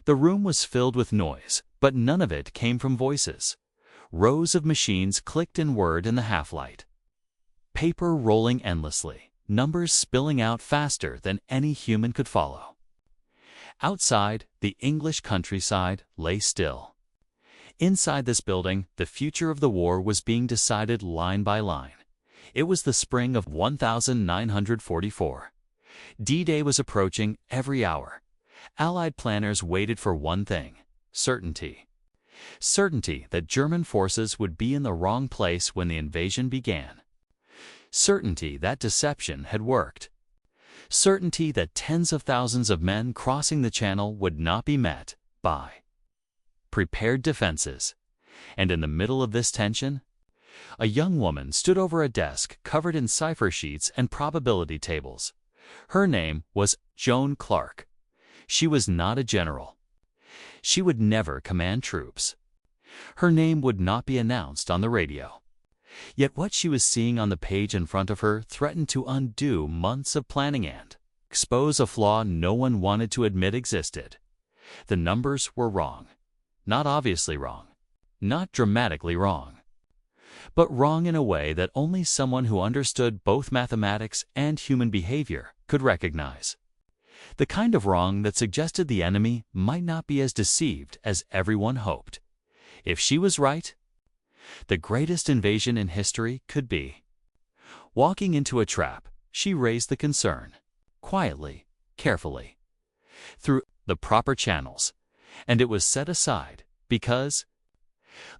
The room was filled with noise, but none of it came from voices. Rows of machines clicked in word in the half-light. Paper rolling endlessly, numbers spilling out faster than any human could follow. Outside, the English countryside lay still. Inside this building, the future of the war was being decided line by line. It was the spring of 1944. D-Day was approaching every hour. Allied planners waited for one thing: certainty. Certainty that German forces would be in the wrong place when the invasion began. Certainty that deception had worked. Certainty that tens of thousands of men crossing the Channel would not be met by prepared defenses. And in the middle of this tension, a young woman stood over a desk covered in cipher sheets and probability tables. Her name was Joan Clarke. She was not a general. She would never command troops. Her name would not be announced on the radio. Yet what she was seeing on the page in front of her threatened to undo months of planning and expose a flaw no one wanted to admit existed. The numbers were wrong. Not obviously wrong. Not dramatically wrong. But wrong in a way that only someone who understood both mathematics and human behavior could recognize. The kind of wrong that suggested the enemy might not be as deceived as everyone hoped. If she was right, the greatest invasion in history could be. Walking into a trap, she raised the concern, quietly, carefully, through the proper channels, and it was set aside because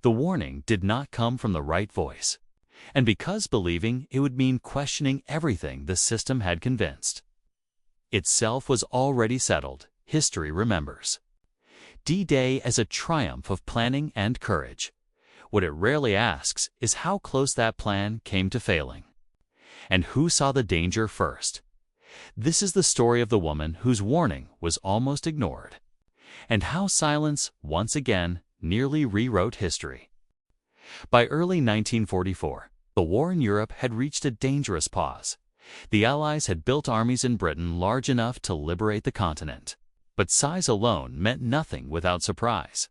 the warning did not come from the right voice, and because believing it would mean questioning everything the system had convinced. Itself was already settled, history remembers. D-Day as a triumph of planning and courage. What it rarely asks is how close that plan came to failing. And who saw the danger first? This is the story of the woman whose warning was almost ignored, and how silence, once again, nearly rewrote history. By early 1944, the war in Europe had reached a dangerous pause. The Allies had built armies in Britain large enough to liberate the continent. But size alone meant nothing without surprise.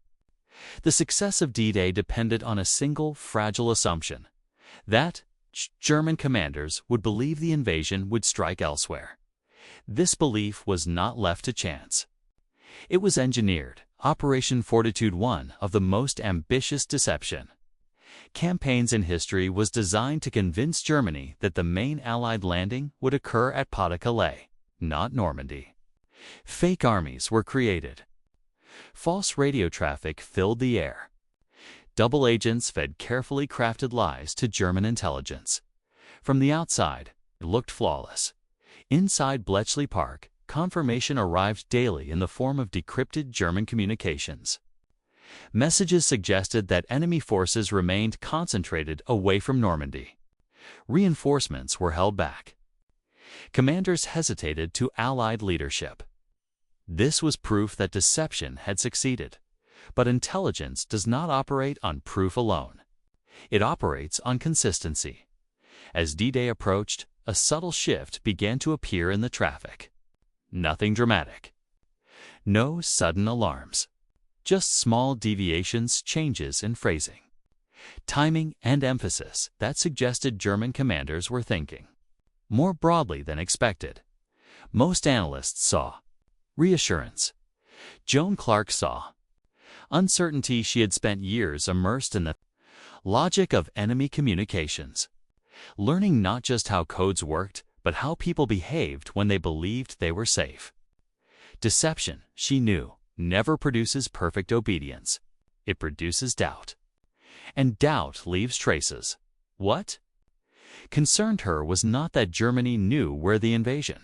The success of D-Day depended on a single fragile assumption: that German commanders would believe the invasion would strike elsewhere. This belief was not left to chance. It was engineered. Operation Fortitude, one of the most ambitious deception campaigns in history, was designed to convince Germany that the main Allied landing would occur at Pas-de-Calais, not Normandy. Fake armies were created. False radio traffic filled the air. Double agents fed carefully crafted lies to German intelligence. From the outside, it looked flawless. Inside Bletchley Park, confirmation arrived daily in the form of decrypted German communications. Messages suggested that enemy forces remained concentrated away from Normandy. Reinforcements were held back. Commanders hesitated to Allied leadership. This was proof that deception had succeeded. But intelligence does not operate on proof alone. It operates on consistency. As D-Day approached, a subtle shift began to appear in the traffic. Nothing dramatic. No sudden alarms. Just small deviations, changes in phrasing, timing, and emphasis that suggested German commanders were thinking more broadly than expected. Most analysts saw reassurance. Joan Clarke saw uncertainty. She had spent years immersed in the logic of enemy communications, learning not just how codes worked, but how people behaved when they believed they were safe. Deception, she knew, never produces perfect obedience. It produces doubt. And doubt leaves traces. What concerned her was not that Germany knew where the invasion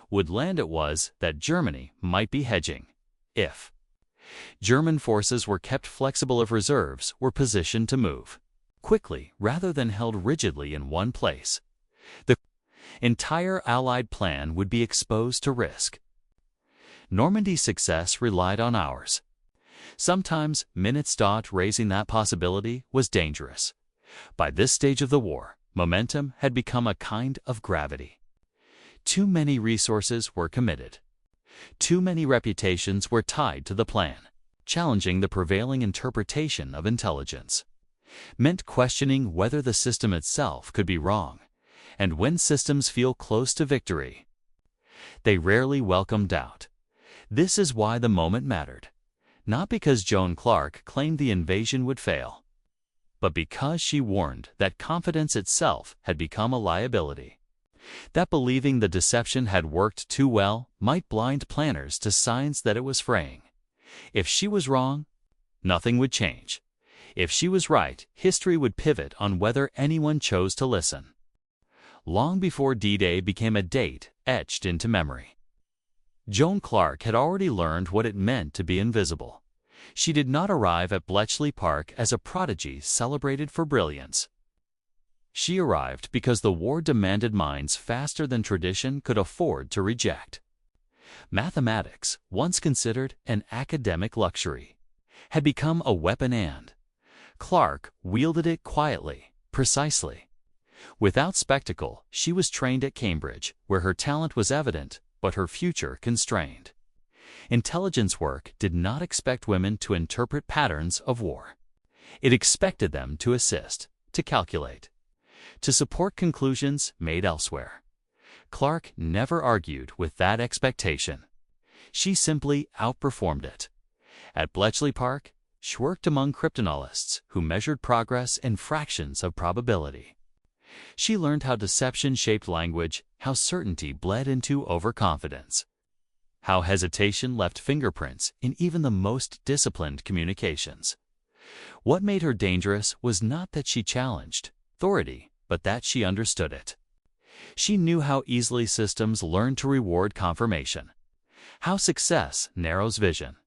would land. It was that Germany might be hedging. If German forces were kept flexible, if reserves were positioned to move quickly rather than held rigidly in one place, the entire Allied plan would be exposed to risk. Normandy's success relied on hours. Sometimes minutes. Raising that possibility was dangerous. By this stage of the war, momentum had become a kind of gravity. Too many resources were committed. Too many reputations were tied to the plan. Challenging the prevailing interpretation of intelligence meant questioning whether the system itself could be wrong, and when systems feel close to victory, they rarely welcome doubt. This is why the moment mattered, not because Joan Clarke claimed the invasion would fail, but because she warned that confidence itself had become a liability, that believing the deception had worked too well might blind planners to signs that it was fraying. If she was wrong, nothing would change. If she was right, history would pivot on whether anyone chose to listen. Long before D-Day became a date etched into memory, Joan Clarke had already learned what it meant to be invisible. She did not arrive at Bletchley Park as a prodigy celebrated for brilliance. She arrived because the war demanded minds faster than tradition could afford to reject. Mathematics, once considered an academic luxury, had become a weapon, and Clarke wielded it quietly, precisely. Without spectacle, she was trained at Cambridge, where her talent was evident, but her future constrained. Intelligence work did not expect women to interpret patterns of war. It expected them to assist, to calculate, to support conclusions made elsewhere. Clarke never argued with that expectation. She simply outperformed it. At Bletchley Park, she worked among cryptanalysts who measured progress in fractions of probability. She learned how deception shaped language, how certainty bled into overconfidence, how hesitation left fingerprints in even the most disciplined communications. What made her dangerous was not that she challenged authority, but that she understood it. She knew how easily systems learn to reward confirmation, how success narrows vision,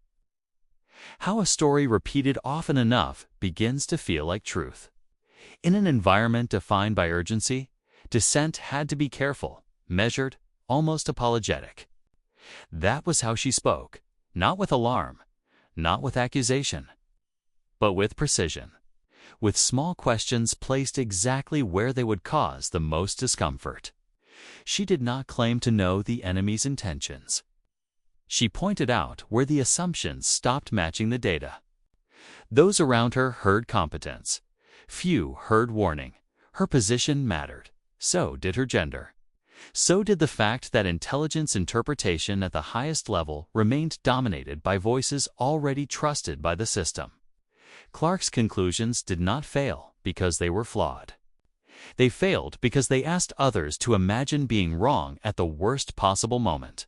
how a story repeated often enough begins to feel like truth. In an environment defined by urgency, dissent had to be careful, measured, almost apologetic. That was how she spoke, not with alarm, not with accusation, but with precision, with small questions placed exactly where they would cause the most discomfort. She did not claim to know the enemy's intentions. She pointed out where the assumptions stopped matching the data. Those around her heard competence. Few heard warning. Her position mattered. So did her gender. So did the fact that intelligence interpretation at the highest level remained dominated by voices already trusted by the system. Clarke's conclusions did not fail because they were flawed. They failed because they asked others to imagine being wrong at the worst possible moment.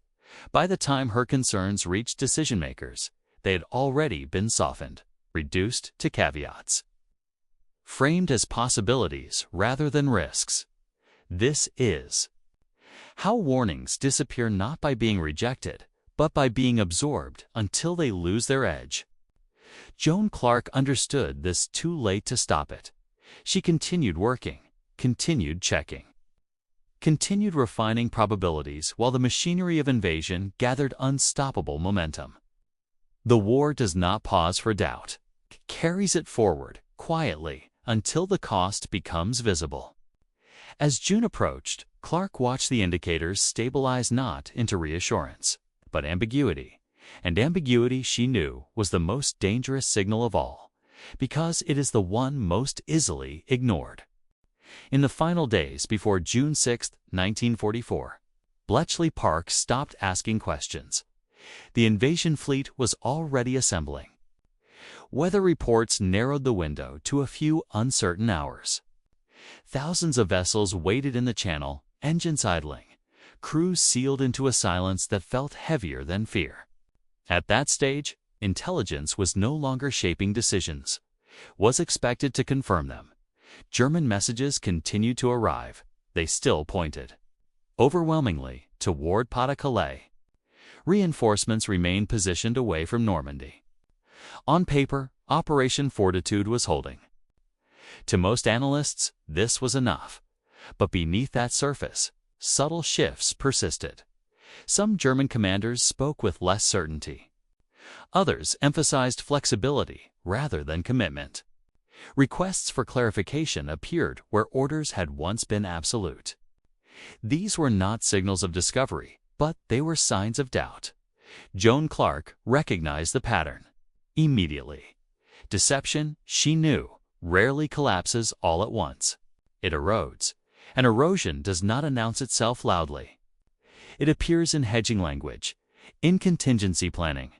By the time her concerns reached decision-makers, they had already been softened, reduced to caveats, framed as possibilities rather than risks. This is how warnings disappear, not by being rejected, but by being absorbed until they lose their edge. Joan Clarke understood this too late to stop it. She continued working, continued checking, continued refining probabilities while the machinery of invasion gathered unstoppable momentum. The war does not pause for doubt. It carries it forward, quietly, until the cost becomes visible. As June approached, Clarke watched the indicators stabilize, not into reassurance, but ambiguity. And ambiguity, she knew, was the most dangerous signal of all, because it is the one most easily ignored. In the final days before June 6, 1944, Bletchley Park stopped asking questions. The invasion fleet was already assembling. Weather reports narrowed the window to a few uncertain hours. Thousands of vessels waited in the channel, engines idling, crews sealed into a silence that felt heavier than fear. At that stage, intelligence was no longer shaping decisions, was expected to confirm them. German messages continued to arrive. They still pointed, overwhelmingly, toward Pas-de-Calais. Reinforcements remained positioned away from Normandy. On paper, Operation Fortitude was holding. To most analysts, this was enough. But beneath that surface, subtle shifts persisted. Some German commanders spoke with less certainty. Others emphasized flexibility rather than commitment. Requests for clarification appeared where orders had once been absolute. These were not signals of discovery, but they were signs of doubt. Joan Clarke recognized the pattern immediately. Deception, she knew, rarely collapses all at once. It erodes, and erosion does not announce itself loudly. It appears in hedging language, in contingency planning,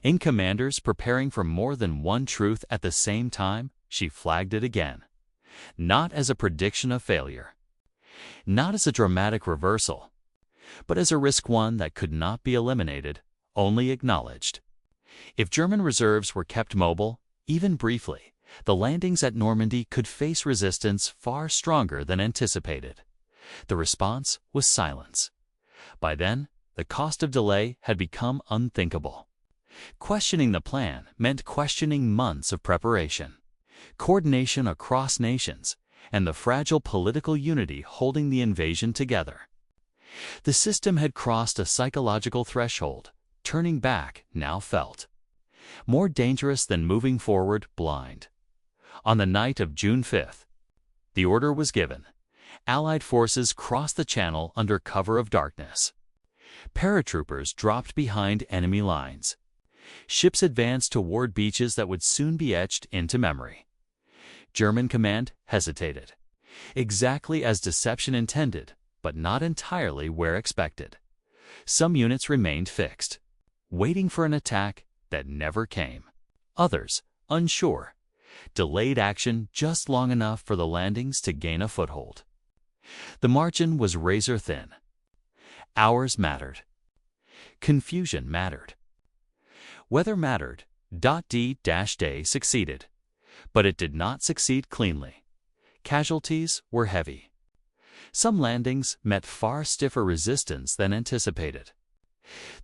in commanders preparing for more than one truth at the same time. She flagged it again. Not as a prediction of failure, not as a dramatic reversal, but as a risk one that could not be eliminated, only acknowledged. If German reserves were kept mobile, even briefly, the landings at Normandy could face resistance far stronger than anticipated. The response was silence. By then, the cost of delay had become unthinkable. Questioning the plan meant questioning months of preparation, coordination across nations, and the fragile political unity holding the invasion together. The system had crossed a psychological threshold. Turning back now felt more dangerous than moving forward blind. On the night of June 5th, the order was given. Allied forces crossed the Channel under cover of darkness. Paratroopers dropped behind enemy lines. Ships advanced toward beaches that would soon be etched into memory. German command hesitated, exactly as deception intended, but not entirely where expected. Some units remained fixed, waiting for an attack that never came. Others, unsure, delayed action just long enough for the landings to gain a foothold. The margin was razor thin. Hours mattered. Confusion mattered. Weather mattered. D-Day succeeded, but it did not succeed cleanly. Casualties were heavy. Some landings met far stiffer resistance than anticipated.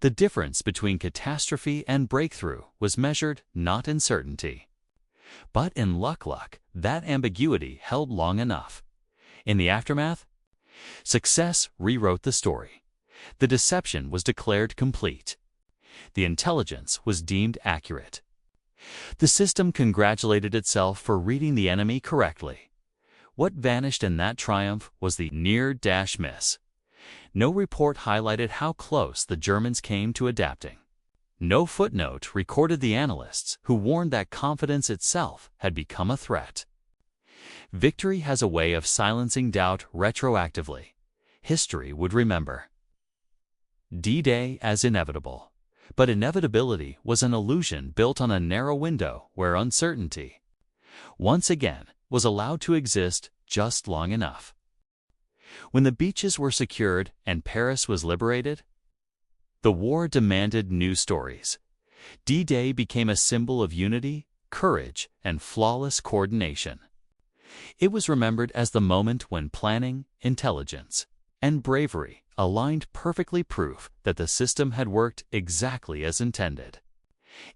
The difference between catastrophe and breakthrough was measured not in certainty, but in luck. That ambiguity held long enough. In the aftermath, success rewrote the story. The deception was declared complete. The intelligence was deemed accurate. The system congratulated itself for reading the enemy correctly. What vanished in that triumph was the near-miss. No report highlighted how close the Germans came to adapting. No footnote recorded the analysts who warned that confidence itself had become a threat. Victory has a way of silencing doubt retroactively. History would remember D-Day as inevitable. But inevitability was an illusion built on a narrow window where uncertainty, once again, was allowed to exist just long enough. When the beaches were secured and Paris was liberated, the war demanded new stories. D-Day became a symbol of unity, courage, and flawless coordination. It was remembered as the moment when planning, intelligence, and bravery aligned perfectly, proof that the system had worked exactly as intended.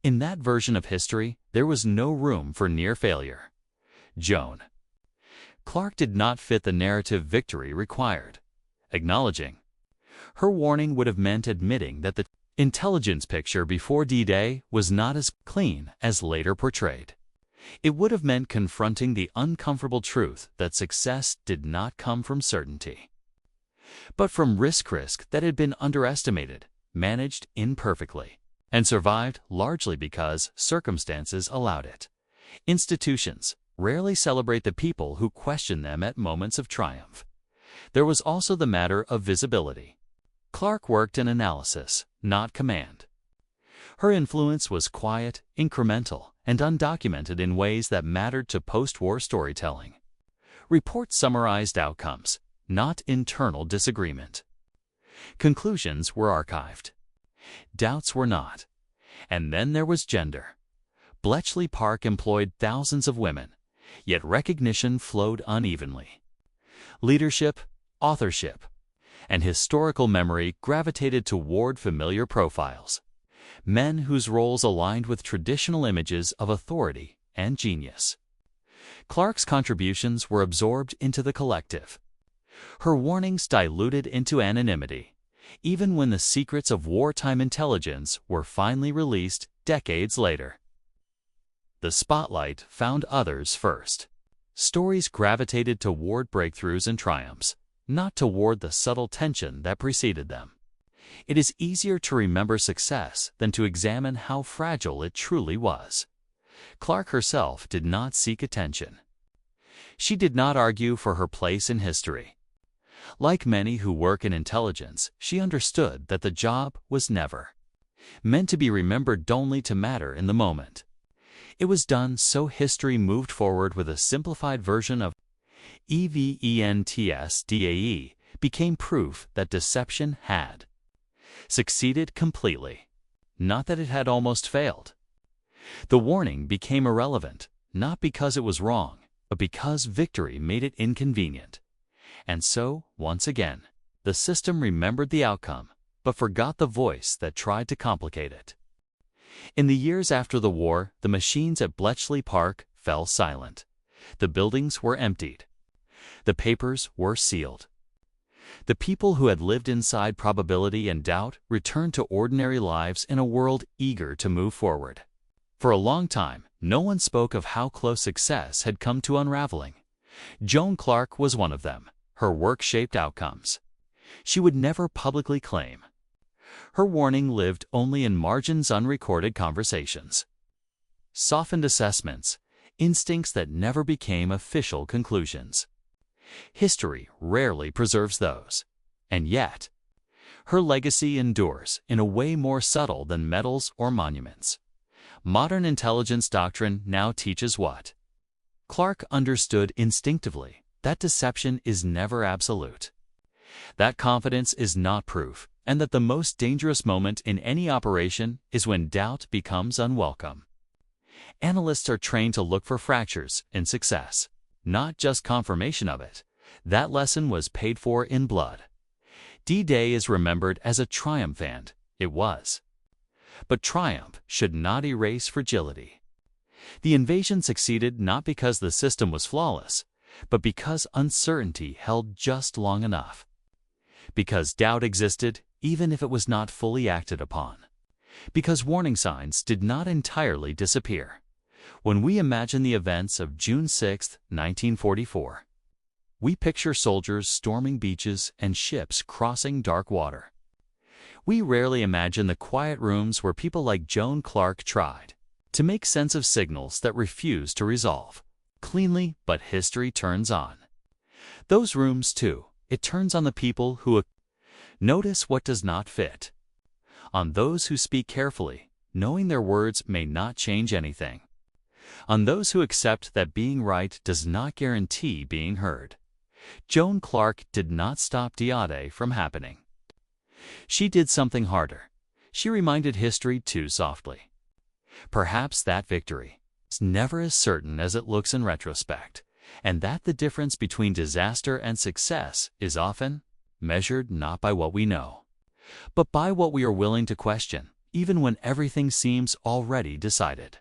In that version of history, there was no room for near failure. Joan Clarke did not fit the narrative victory required. Acknowledging her warning would have meant admitting that the intelligence picture before D-Day was not as clean as later portrayed. It would have meant confronting the uncomfortable truth that success did not come from certainty, but from risk that had been underestimated, managed imperfectly, and survived largely because circumstances allowed it. Institutions rarely celebrate the people who question them at moments of triumph. There was also the matter of visibility. Clarke worked in analysis, not command. Her influence was quiet, incremental, and undocumented in ways that mattered to post-war storytelling. Reports summarized outcomes, not internal disagreement. Conclusions were archived. Doubts were not. And then there was gender. Bletchley Park employed thousands of women, yet recognition flowed unevenly. Leadership, authorship, and historical memory gravitated toward familiar profiles, men whose roles aligned with traditional images of authority and genius. Clarke's contributions were absorbed into the collective. Her warnings diluted into anonymity, even when the secrets of wartime intelligence were finally released decades later. The spotlight found others first. Stories gravitated toward breakthroughs and triumphs, not toward the subtle tension that preceded them. It is easier to remember success than to examine how fragile it truly was. Clarke herself did not seek attention. She did not argue for her place in history. Like many who work in intelligence, she understood that the job was never meant to be remembered only to matter in the moment. It was done so history moved forward with a simplified version of events became proof that deception had succeeded completely, not that it had almost failed. The warning became irrelevant, not because it was wrong, but because victory made it inconvenient. And so, once again, the system remembered the outcome, but forgot the voice that tried to complicate it. In the years after the war, the machines at Bletchley Park fell silent. The buildings were emptied. The papers were sealed. The people who had lived inside probability and doubt returned to ordinary lives in a world eager to move forward. For a long time, no one spoke of how close success had come to unraveling. Joan Clarke was one of them. Her work shaped outcomes she would never publicly claim. Her warning lived only in margins, unrecorded conversations, softened assessments, instincts that never became official conclusions. History rarely preserves those. And yet, her legacy endures in a way more subtle than medals or monuments. Modern intelligence doctrine now teaches what Clarke understood instinctively: that deception is never absolute, that confidence is not proof, and that the most dangerous moment in any operation is when doubt becomes unwelcome. Analysts are trained to look for fractures in success, not just confirmation of it. That lesson was paid for in blood. D-Day is remembered as a triumph, and it was. But triumph should not erase fragility. The invasion succeeded not because the system was flawless, but because uncertainty held just long enough. Because doubt existed even if it was not fully acted upon. Because warning signs did not entirely disappear. When we imagine the events of June 6, 1944, we picture soldiers storming beaches and ships crossing dark water. We rarely imagine the quiet rooms where people like Joan Clarke tried to make sense of signals that refused to resolve cleanly, but history turns on those rooms too. It turns on the people who notice what does not fit, on those who speak carefully, knowing their words may not change anything, on those who accept that being right does not guarantee being heard. Joan Clarke did not stop D-Day from happening. She did something harder. She reminded history too softly. Perhaps that victory is never as certain as it looks in retrospect, and that the difference between disaster and success is often measured not by what we know, but by what we are willing to question, even when everything seems already decided.